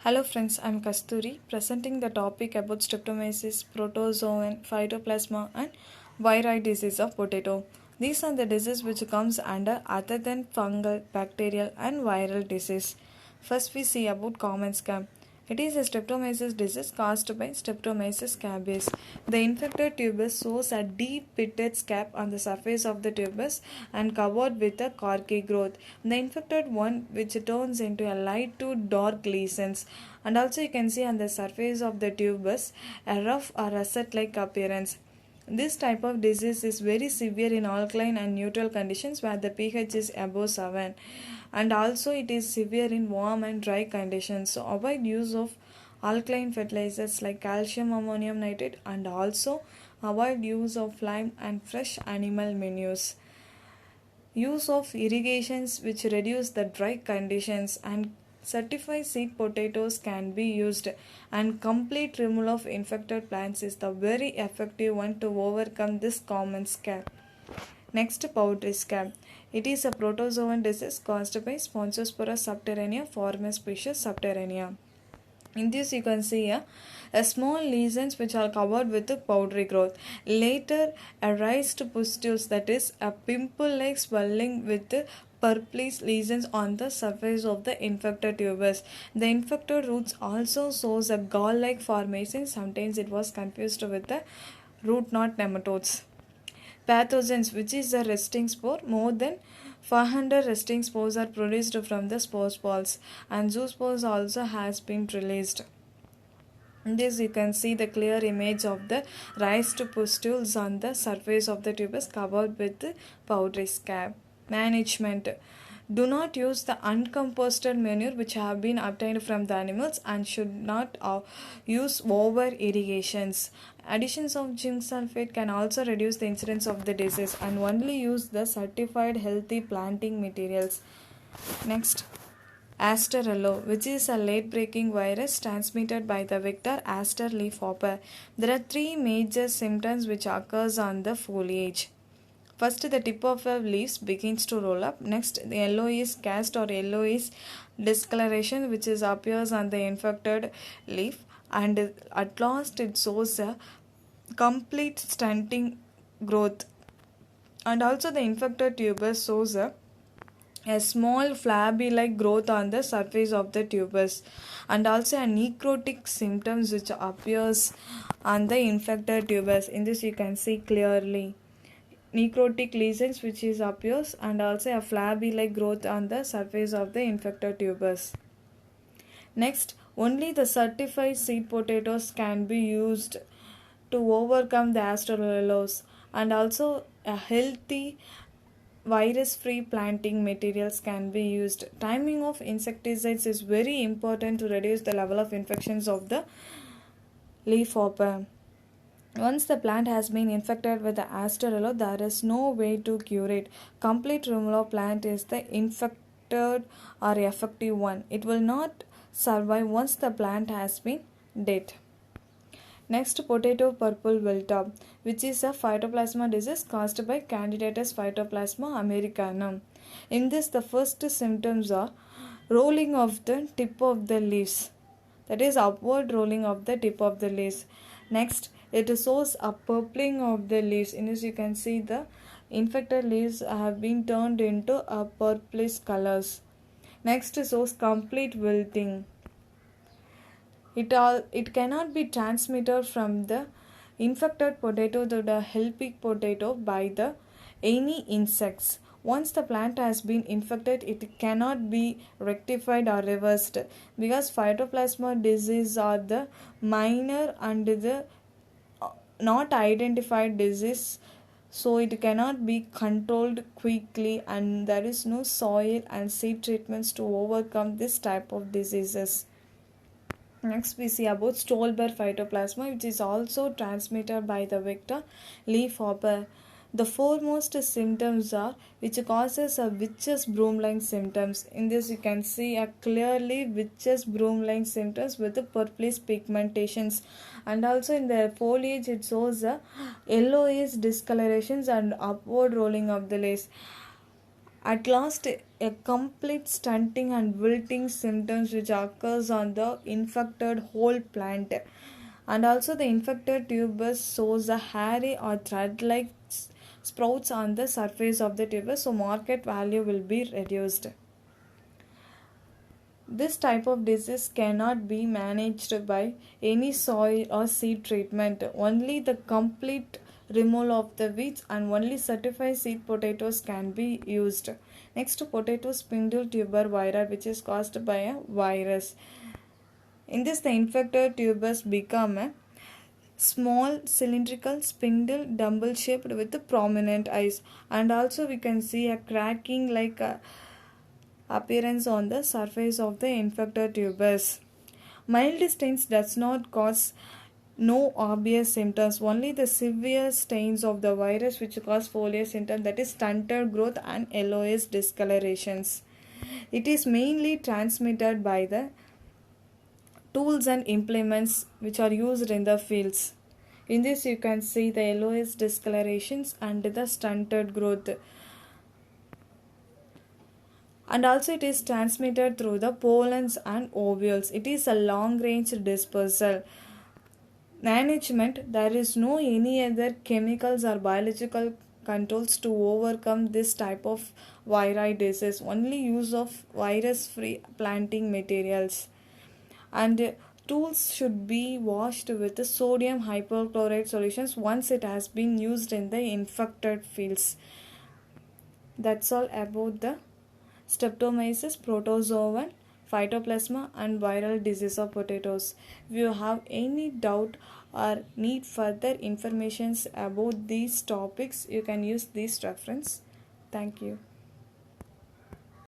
Hello friends, I'm Kasturi presenting the topic about streptomyces, protozoan, phytoplasma and viral disease of potato. These are the diseases which comes under other than fungal, bacterial and viral disease. First we see about common scab. It is a streptomyces disease caused by Streptomyces cabeus. The infected tuberous shows a deep pitted scab on the surface of the tuberous and covered with a corky growth. The infected one which turns into a light to dark lesions, and also you can see on the surface of the tuberous a rough or russet-like appearance. This type of disease is very severe in alkaline and neutral conditions where the pH is above 7, and also it is severe in warm and dry conditions. So avoid use of alkaline fertilizers like calcium ammonium nitrate, and also avoid use of lime and fresh animal manures. Use of irrigations which reduce the dry conditions, and certified seed potatoes can be used, and complete removal of infected plants is the very effective one to overcome this common scab. Next, powdery scab. It is a protozoan disease caused by Sponsospora subterranea, former species subterranea. In this you can see a small lesions which are covered with a powdery growth. Later a raised pustules, that is a pimple like swelling with purplish lesions on the surface of the infected tuberous. The infected roots also shows a gall-like formation. Sometimes it was confused with the root knot nematodes. Pathogens, which is the resting spore. More than 400 resting spores are produced from the spore balls, and zoospores also has been released. In this you can see the clear image of the raised pustules on the surface of the tuberous covered with powdery scab. Management. Do not use the uncomposted manure which have been obtained from the animals, and should not use over irrigations. Additions of zinc sulfate can also reduce the incidence of the disease, and only use the certified healthy planting materials. Next, Asterello, which is a late-breaking virus transmitted by the vector aster leafhopper. There are three major symptoms which occurs on the foliage. First, the tip of the leaves begins to roll up. Next, the yellowish cast or yellowish discoloration which appears on the infected leaf, and at last it shows a complete stunting growth. And also the infected tuberous shows a small flabby like growth on the surface of the tuberous, and also a necrotic symptoms which appears on the infected tuberous. In this you can see clearly necrotic lesions which appears, and also a flabby like growth on the surface of the infected tuberous. Next, only the certified seed potatoes can be used to overcome the Asterellos, and also a healthy virus-free planting materials can be used. Timing of insecticides is very important to reduce the level of infections of the leafhopper. Once the plant has been infected with the Asterello, there is no way to cure it. Complete removal of plant is the infected or effective one. It will not survive once the plant has been dead. Next, potato purple wiltup, which is a phytoplasma disease caused by Candidatus phytoplasma americanum. In this, the first symptoms are rolling of the tip of the leaves, that is upward rolling of the tip of the leaves. Next, it shows a purpling of the leaves. In this you can see the infected leaves have been turned into a purplish colors. Next shows complete wilting. It cannot be transmitted from the infected potato to the healthy potato by the any insects. Once the plant has been infected, it cannot be rectified or reversed, because phytoplasma disease are the minor and the not identified disease, so it cannot be controlled quickly, and there is no soil and seed treatments to overcome this type of diseases. Next we see about Stolber phytoplasma, which is also transmitted by the vector leafhopper. The foremost symptoms are which causes a witch's broom-like symptoms. In this you can see a clearly witch's broom-like symptoms with the purplish pigmentations, and also in the foliage it shows a yellowish discolorations and upward rolling of the leaves. At last a complete stunting and wilting symptoms which occurs on the infected whole plant. And also the infected tuberous shows a hairy or thread-like sprouts on the surface of the tuberous, so market value will be reduced. This type of disease cannot be managed by any soil or seed treatment. Only the complete removal of the weeds and only certified seed potatoes can be used. Next, potato spindle tuber virus, which is caused by a virus. In this, the infected tubers become a small cylindrical spindle dumbbell shaped with prominent eyes, and also we can see a cracking like a appearance on the surface of the infected tubers. Mild stains does not cause no obvious symptoms, only the severe stains of the virus which cause foliar symptoms, that is stunted growth and yellowish discolorations. It is mainly transmitted by the tools and implements which are used in the fields. In this you can see the yellowish discolorations and the stunted growth. And also it is transmitted through the pollens and ovules. It is a long range dispersal. Management: there is no any other chemicals or biological controls to overcome this type of viri disease. Only use of virus free planting materials. And tools should be washed with the sodium hypochlorite solutions once it has been used in the infected fields. That's all about the Streptomyces, protozoan, phytoplasma and viral disease of potatoes. If you have any doubt or need further information about these topics, you can use this reference. Thank you.